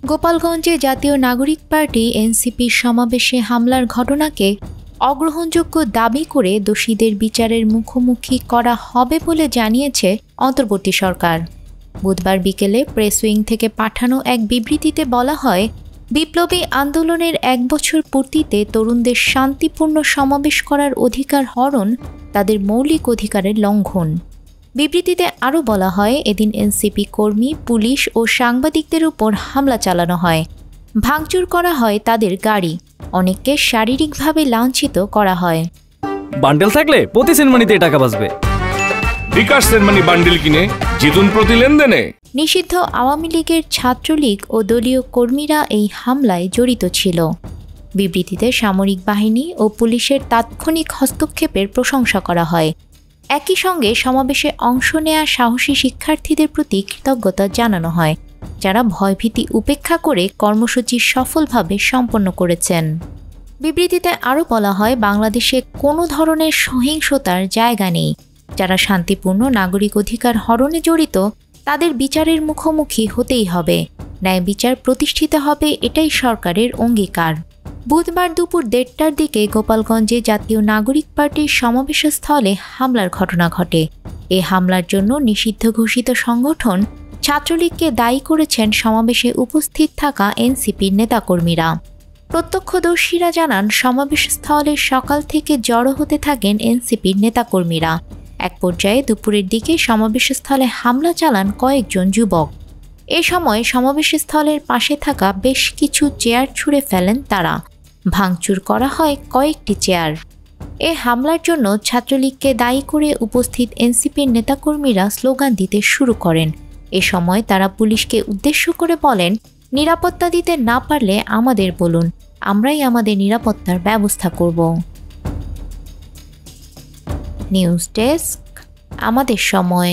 গোপালগঞ্জে জাতীয় নাগরিক পার্টি এনসিপির সমাবেশে হামলার ঘটনাকে অগ্রহণযোগ্য দাবি করে দোষীদের বিচারের মুখোমুখি করা হবে বলে জানিয়েছে অন্তর্বর্তী সরকার। বুধবার বিকেলে প্রেস উইং থেকে পাঠানো এক বিবৃতিতে বলা হয়, বিপ্লবী আন্দোলনের 1 বছর পূর্তিতে তরুণদের শান্তিপূর্ণ সমাবেশ করার অধিকার হরণ তাদের মৌলিক অধিকারের লঙ্ঘন। বিবৃতিতে আরও বলা হয়, এদিন এনসিপি কর্মী, পুলিশ ও সাংবাদিকদের উপর হামলা চালানো হয়, ভাঙচুর করা হয় তাদের গাড়ি, অনেককে শারীরিকভাবে লাঞ্ছিত করা হয়। বান্ডেল থাকলে প্রতি সেনমানিতে টাকা বাঁচবে। বিকাশ সেনমানি বান্ডেল কিনে জিতুন প্রতি লেনদেনে। নিষিদ্ধ আওয়ামী লীগের ছাত্রলীগ ও দলীয় কর্মীরা এই হামলায় জড়িত ছিল। বিবৃতিতে সামরিক বাহিনী ও পুলিশের তাৎক্ষণিক হস্তক্ষেপের প্রশংসা করা হয়। একই সঙ্গে সমাবেশে অংশ নেয়া সাহসী শিক্ষার্থীদের প্রতি কৃতজ্ঞতা জানানো হয়, যারা ভয়ভীতি উপেক্ষা করে কর্মসূচি সফলভাবে সম্পন্ন করেছেন। বিবৃতিতে আরও বলা হয়, বাংলাদেশে কোনো ধরনের সহিংসতার জায়গা নেই। যারা শান্তিপূর্ণ নাগরিক অধিকার হরণে জড়িত তাদের বিচারের মুখোমুখি হতেই হবে, ন্যায় বিচার প্রতিষ্ঠিত হবে, এটাই সরকারের অঙ্গীকার। বুধবার দুপুর 1:30টার দিকে গোপালগঞ্জে জাতীয় নাগরিক পার্টির সমাবেশস্থলে হামলার ঘটনা ঘটে। এ হামলার জন্য নিষিদ্ধ ঘোষিত সংগঠন ছাত্রলীগকে দায়ী করেছেন সমাবেশে উপস্থিত থাকা এনসিপির নেতাকর্মীরা। প্রত্যক্ষদর্শীরা জানান, সমাবেশস্থলে সকাল থেকে জড়ো হতে থাকেন এনসিপির নেতাকর্মীরা। এক পর্যায়ে দুপুরের দিকে সমাবেশস্থলে হামলা চালান কয়েকজন যুবক। এ সময় সমাবেশস্থলের পাশে থাকা বেশ কিছু চেয়ার ছুঁড়ে ফেলেন তারা, ভাঙচুর করা হয় কয়েকটি চেয়ার। এ হামলার জন্য ছাত্রলীগকে দায়ী করে উপস্থিত এনসিপির নেতাকর্মীরা স্লোগান দিতে শুরু করেন। এ সময় তারা পুলিশকে উদ্দেশ্য করে বলেন, নিরাপত্তা দিতে না পারলে আমাদের বলুন, আমরাই আমাদের নিরাপত্তার ব্যবস্থা করব। নিউজ ডেস্ক, আমাদের সময়।